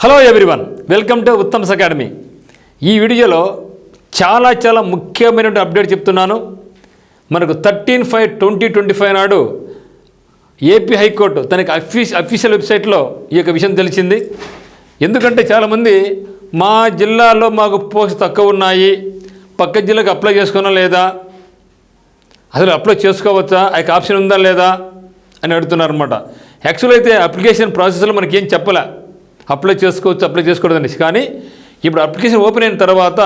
Hello everyone, welcome to Uttam's academy. ఈ వీడియోలో చాలా ముఖ్యమైన అప్డేట్ చెప్తున్నాను. మనకు 13/5/2025 నాడు ఏపీ హైకోర్టు తనకి అఫీషియల్ వెబ్సైట్లో ఈ యొక్క విషయం తెలిసింది. ఎందుకంటే చాలామంది మా జిల్లాలో మాకు పోస్ట్ తక్కువ ఉన్నాయి, పక్క జిల్లాకు అప్లై చేసుకున్నా లేదా, అసలు అప్లై చేసుకోవచ్చా, ఆ యొక్క ఆప్షన్ ఉందా లేదా అని అడుగుతున్నారనమాట. యాక్చువల్ అయితే అప్లికేషన్ ప్రాసెస్లో మనకి ఏం చెప్పలే, అప్లై చేసుకోవచ్చు అప్లై చేసుకోవద్దని. కానీ ఇప్పుడు అప్లికేషన్ ఓపెన్ అయిన తర్వాత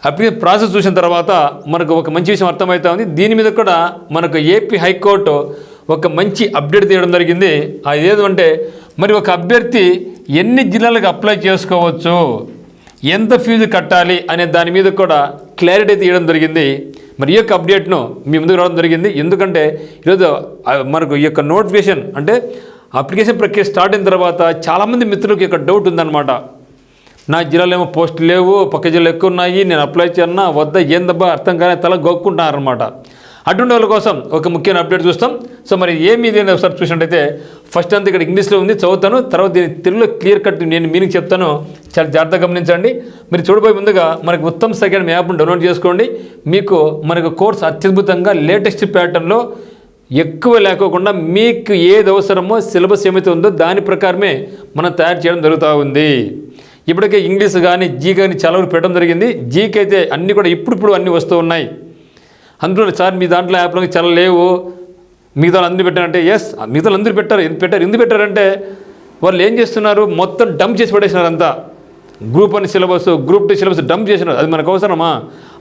అప్లికేషన్ ప్రాసెస్ చూసిన తర్వాత మనకు ఒక మంచి విషయం అర్థమవుతా ఉంది. దీని మీద కూడా మనకు ఏపీ హైకోర్టు ఒక మంచి అప్డేట్ తీయడం జరిగింది. అది ఏదంటే మరి ఒక అభ్యర్థి ఎన్ని జిల్లాలకు అప్లై చేసుకోవచ్చు, ఎంత ఫీజు కట్టాలి అనే దాని మీద కూడా క్లారిటీ తీయడం జరిగింది. మరి ఈ యొక్క అప్డేట్ను మీ ముందుకు రావడం జరిగింది. ఎందుకంటే ఈరోజు మనకు ఈ యొక్క నోటిఫికేషన్ అంటే అప్లికేషన్ ప్రక్రియ స్టార్ట్ అయిన తర్వాత చాలామంది మిత్రులకు యొక్క డౌట్ ఉందన్నమాట. నా జిల్లాలో ఏమో పోస్టులు లేవు, పక్క జిల్లాలో ఎక్కువ ఉన్నాయి, నేను అప్లై చేయన్నా వద్దా, ఏందబ్బా అర్థం కానీ తల గోక్కుంటున్నారనమాట. అటువంటి వాళ్ళ కోసం ఒక ముఖ్యమైన అప్డేట్ చూస్తాం. సో మరి ఏమి ఒకసారి చూసినట్టయితే ఫస్ట్ అంతా ఇక్కడ ఇంగ్లీష్లో ఉంది, చదువుతాను. తర్వాత దీన్ని తెలుగులో క్లియర్ కట్ నేను మీనింగ్ చెప్తాను, చాలా జాగ్రత్తగా గమనించండి. మీరు చూడబోయే ముందుగా మనకు ఉత్తమ్స్ అకాడమీ యాప్ను డౌన్లోడ్ చేసుకోండి. మీకు మనకు కోర్స్ అత్యద్భుతంగా లేటెస్ట్ ప్యాటర్న్లో ఎక్కువ లేకోకుండా మీకు ఏది అవసరమో సిలబస్ ఏమైతే ఉందో దాని ప్రకారమే మనం తయారు చేయడం జరుగుతూ ఉంది. ఇప్పటికే ఇంగ్లీష్ కానీ జీ కానీ చాలా వరకు పెట్టడం జరిగింది. జీకి అయితే అన్నీ కూడా ఇప్పుడు అన్నీ వస్తూ ఉన్నాయి. అందులో సార్ మీ దాంట్లో యాప్లో చాలా లేవు, మిగతా అందరూ పెట్టారంటే ఎస్, మిగతా అందరూ పెట్టారు. ఎందుకు పెట్టారంటే వాళ్ళు ఏం చేస్తున్నారు, మొత్తం డంప్ చేసి పెట్టేసినారు. అంతా group 1 syllabus, group 2 syllabus dump చేసినారు. అది మనకు అవసరమా?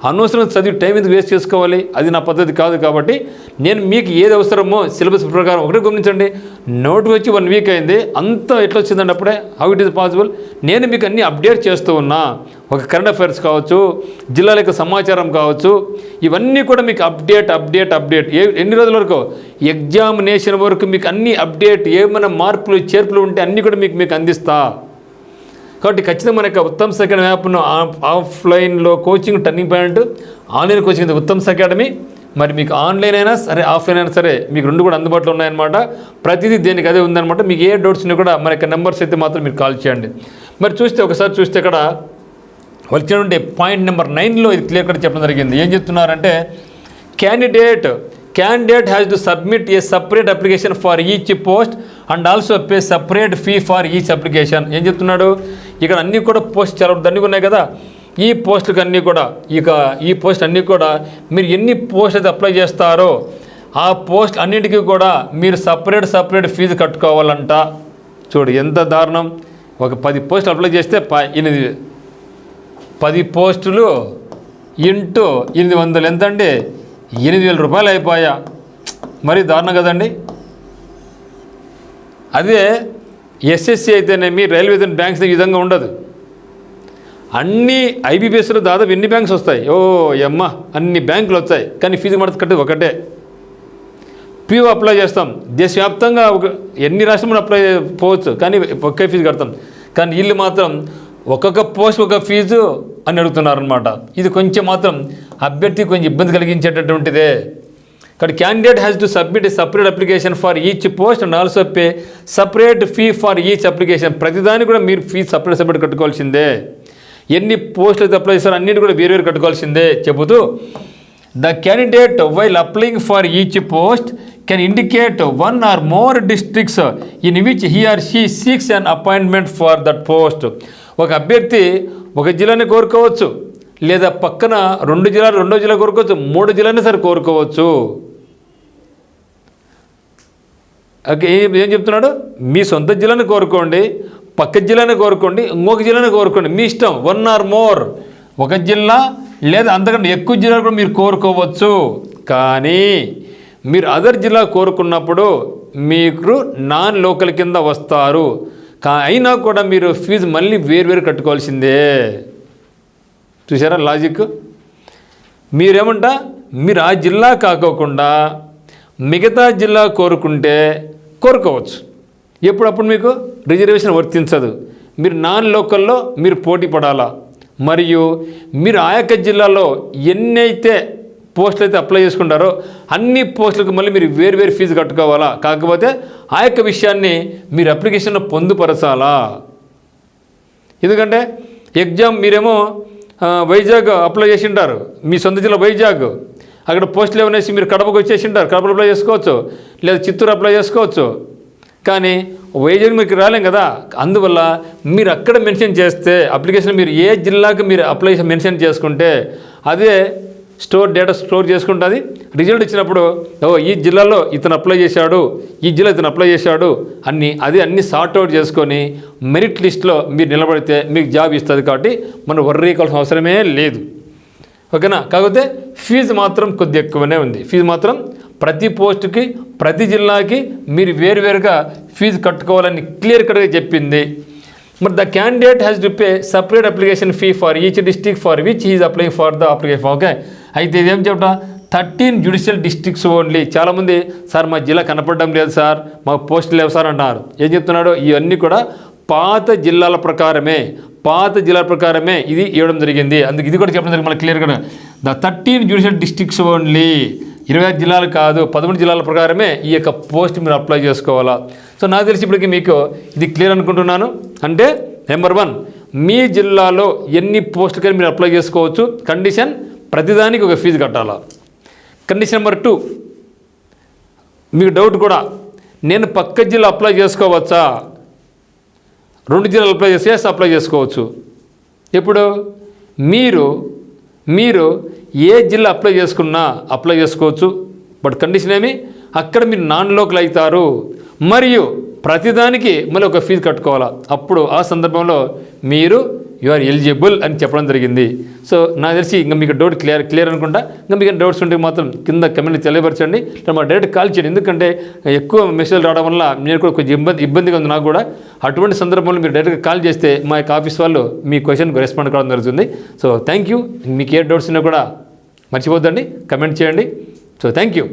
అనవసరం చదివి టైం ఎందుకు వేస్ట్ చేసుకోవాలి? అది నా పద్ధతి కాదు. కాబట్టి నేను మీకు ఏది అవసరమో సిలబస్ ప్రకారం ఒకటే గమనించండి. నోట్ వచ్చి 1 వీక్ అయింది, అంతా ఎట్లా వచ్చిందండి అప్పుడే, హౌ ఇట్ ఈస్ పాసిబుల్? నేను మీకు అన్నీ అప్డేట్ చేస్తూ ఉన్నా. ఒక కరెంట్ అఫైర్స్ కావచ్చు, జిల్లాల యొక్క సమాచారం కావచ్చు, ఇవన్నీ కూడా మీకు అప్డేట్ ఎన్ని రోజుల వరకు, ఎగ్జామినేషన్ వరకు మీకు అన్ని అప్డేట్, ఏమైనా మార్పులు చేర్పులు ఉంటే అన్నీ కూడా మీకు అందిస్తా. కాబట్టి ఖచ్చితంగా మన యొక్క ఉత్తమ్స్ అకాడమీ యాప్ను ఆఫ్లైన్లో coaching turning point, online coaching Uttam's academy. మరి మీకు ఆన్లైన్ అయినా సరే ఆఫ్లైన్ అయినా సరే మీకు రెండు కూడా అందుబాటులో ఉన్నాయన్నమాట. ప్రతిదీ దేనికి అదే ఉందన్నమాట. మీకు ఏ డౌట్స్ ఉన్నా కూడా మన యొక్క నెంబర్స్ అయితే మాత్రం మీరు కాల్ చేయండి. మరి ఒకసారి చూస్తే ఇక్కడ వచ్చినటువంటి పాయింట్ నెంబర్ 9లో ఇది క్లియర్ కట్ చెప్పడం జరిగింది. ఏం చెప్తున్నారంటే candidate has to submit a separate application for each post and also pay separate fee for each application. ఏం చెప్తున్నాడు ఇక్కడ, అన్నీ కూడా పోస్ట్ చాలా దండిగా ఉన్నాయి కదా, ఈ పోస్టులకు అన్నీ కూడా ఈ పోస్ట్ అన్నీ కూడా మీరు ఎన్ని పోస్ట్ అయితే అప్లై చేస్తారో ఆ పోస్ట్ అన్నింటికీ కూడా మీరు సపరేట్ ఫీజు కట్టుకోవాలంట. చూడు ఎంత దారుణం. ఒక 10 పోస్టులు అప్లై చేస్తే 10 పోస్టులు ఇంటూ 800 ఎంత అండి? 8,000 రూపాయలు అయిపోయా. మరీ దారుణం కదండి. అదే ఎస్ఎస్సి అయితేనేమి, రైల్వే బ్యాంక్స్ ఈ విధంగా ఉండదు. అన్ని ఐబీపీఎస్లో దాదాపు ఎన్ని బ్యాంక్స్ వస్తాయి? అన్ని బ్యాంకులు వచ్చాయి, కానీ ఫీజు మాత్రం కట్టేది ఒకటే. పిఓ అప్లై చేస్తాం, దేశవ్యాప్తంగా ఎన్ని రాష్ట్రంలో అప్లై పోవచ్చు, కానీ ఒకే ఫీజు కడతాం. కానీ వీళ్ళు మాత్రం ఒక్కొక్క పోస్ట్ ఒక ఫీజు అని అడుగుతున్నారనమాట. ఇది కొంచెం మాత్రం అభ్యర్థి కొంచెం ఇబ్బంది కలిగించేటటువంటిదే. ఇక్కడ candidate has to submit A separate application for each post and also pay separate fee for each application. ప్రతిదానికి కూడా మీరు ఫీ సపరేట్ కట్టుకోవాల్సిందే. ఎన్ని పోస్టులు అయితే అప్లై చేస్తారో అన్నిటి కూడా వేరు కట్టుకోవాల్సిందే చెబుతూ, the candidate while applying for each post can indicate 1 or more districts in which he or she seeks an appointment for that post. ఒక అభ్యర్థి ఒక జిల్లాని కోరుకోవచ్చు, లేదా పక్కన 2 జిల్లాలు 2వ జిల్లా కోరుకోవచ్చు, 3 జిల్లాని సరే కోరుకోవచ్చు. ఓకే, ఏం చెప్తున్నాడు? మీ సొంత జిల్లాని కోరుకోండి, పక్క జిల్లాని కోరుకోండి, ఇంకొక జిల్లాని కోరుకోండి, మీ ఇష్టం. 1 or more, ఒక జిల్లా లేదా అంతకంటే ఎక్కువ జిల్లాలు కూడా మీరు కోరుకోవచ్చు. కానీ మీరు అదర్ జిల్లా కోరుకున్నప్పుడు మీకు నాన్ లోకల్ కింద వస్తారు. అయినా కూడా మీరు ఫీజు మళ్ళీ వేరు కట్టుకోవాల్సిందే. చూసారా లాజిక్? మీరు ఆ జిల్లా కాకోకుండా మిగతా జిల్లా కోరుకోవచ్చు. ఎప్పుడప్పుడు మీకు రిజర్వేషన్ వర్తించదు. మీరు నాన్ లోకల్లో మీరు పోటీ పడాలా. మరియు మీరు ఆ యొక్క జిల్లాలో ఎన్నైతే పోస్టులు అయితే అప్లై చేసుకుంటారో అన్ని పోస్టులకు మళ్ళీ మీరు వేరు ఫీజు కట్టుకోవాలా. కాకపోతే ఆ యొక్క విషయాన్ని మీరు అప్లికేషన్లో పొందుపరచాలా. ఎందుకంటే ఎగ్జామ్ మీరేమో వైజాగ్ అప్లై చేసి ఉంటారు, మీ సొంత జిల్లా వైజాగ్, అక్కడ పోస్టులు ఏమనేసి మీరు కడపకు వచ్చేసి ఉంటారు, కడపలో అప్లై చేసుకోవచ్చు, లేదా చిత్తూరు అప్లై చేసుకోవచ్చు. కానీ వైజాగ్ మీకు రాలేం కదా, అందువల్ల మీరు అక్కడ మెన్షన్ చేస్తే అప్లికేషన్ మీరు ఏ జిల్లాకు మీరు అప్లై మెన్షన్ చేసుకుంటే అదే డేటా స్టోర్ చేసుకుంటుంది. రిజల్ట్ ఇచ్చినప్పుడు ఈ జిల్లాలో ఇతను అప్లై చేశాడు, ఈ జిల్లా ఇతను అప్లై చేశాడు అన్నీ సార్ట్అవుట్ చేసుకొని మెరిట్ లిస్ట్లో మీరు నిలబడితే మీకు జాబ్ ఇస్తుంది. కాబట్టి మనం వర్రీ కావాల్సిన అవసరమే లేదు. ఓకేనా. కాకపోతే ఫీజు మాత్రం కొద్దిగా ఎక్కువనే ఉంది. ఫీజు మాత్రం ప్రతి పోస్టుకి ప్రతి జిల్లాకి మీరు వేరువేరుగా ఫీజు కట్టుకోవాలని క్లియర్ కట్గా చెప్పింది. మరి the candidate has to pay separate application fee for each district for which is applying for the application. Okay. అయితే ఇదేం చెప్పడం 13 జ్యుడిషియల్ డిస్ట్రిక్ట్స్ ఓన్లీ. చాలామంది సార్ మా జిల్లా కనపడడం లేదు సార్, మాకు పోస్టులు లేవు సార్ అంటున్నారు. ఏం చెప్తున్నాడు, ఇవన్నీ కూడా పాత జిల్లాల ప్రకారమే ఇది ఇవ్వడం జరిగింది. అందుకు ఇది కూడా చెప్పడం జరిగింది మనకు క్లియర్గా. ద 13 జ్యుడిషియల్ డిస్ట్రిక్ట్స్ ఓన్లీ, 26 జిల్లాలు కాదు, 13 జిల్లాల ప్రకారమే ఈ యొక్క పోస్ట్ మీరు అప్లై చేసుకోవాలా. సో నాకు తెలిసి ఇప్పటికి మీకు ఇది క్లియర్ అనుకుంటున్నాను. అంటే నెంబర్ 1, మీ జిల్లాలో ఎన్ని పోస్టులు కానీ మీరు అప్లై చేసుకోవచ్చు. కండిషన్ ప్రతిదానికి ఒక ఫీజు కట్టాలా. కండిషన్ నెంబర్ 2, మీకు డౌట్ కూడా, నేను పక్క జిల్లా అప్లై చేసుకోవచ్చా? 2 జిల్లాలు అప్లై చేస్తే అప్లై చేసుకోవచ్చు. ఇప్పుడు మీరు ఏ జిల్లా అప్లై చేసుకున్నా అప్లై చేసుకోవచ్చు. బట్ కండిషన్ ఏమి, అక్కడ మీరు నాన్ లోకల్ అవుతారు, మరియు ప్రతిదానికి మళ్ళీ ఒక ఫీజు కట్టుకోవాలా. అప్పుడు ఆ సందర్భంలో మీరు యు ఆర్ ఎలిజిబుల్ అని చెప్పడం జరిగింది. సో నాకు తెలిసి ఇంకా మీకు డౌట్ క్లియర్ అనుకుంటా. ఇంకా మీకు డౌట్స్ ఉంటే మాత్రం కింద కమెంట్ తెలియపరచండి, మా డైరెక్ట్ కాల్ చేయండి. ఎందుకంటే ఎక్కువ మెసేజ్ రావడం వల్ల నేను కూడా కొంచెం ఇబ్బందిగా ఉంది నాకు కూడా. అటువంటి సందర్భంలో మీరు డైరెక్ట్గా కాల్ చేస్తే మా యొక్క ఆఫీస్ వాళ్ళు మీ క్వశ్చన్కి రెస్పాండ్ కావడం జరుగుతుంది. So thank you. మీకు ఏ డౌట్స్ ఉన్నా కూడా మర్చిపోద్దండి, కమెంట్ చేయండి. So thank you.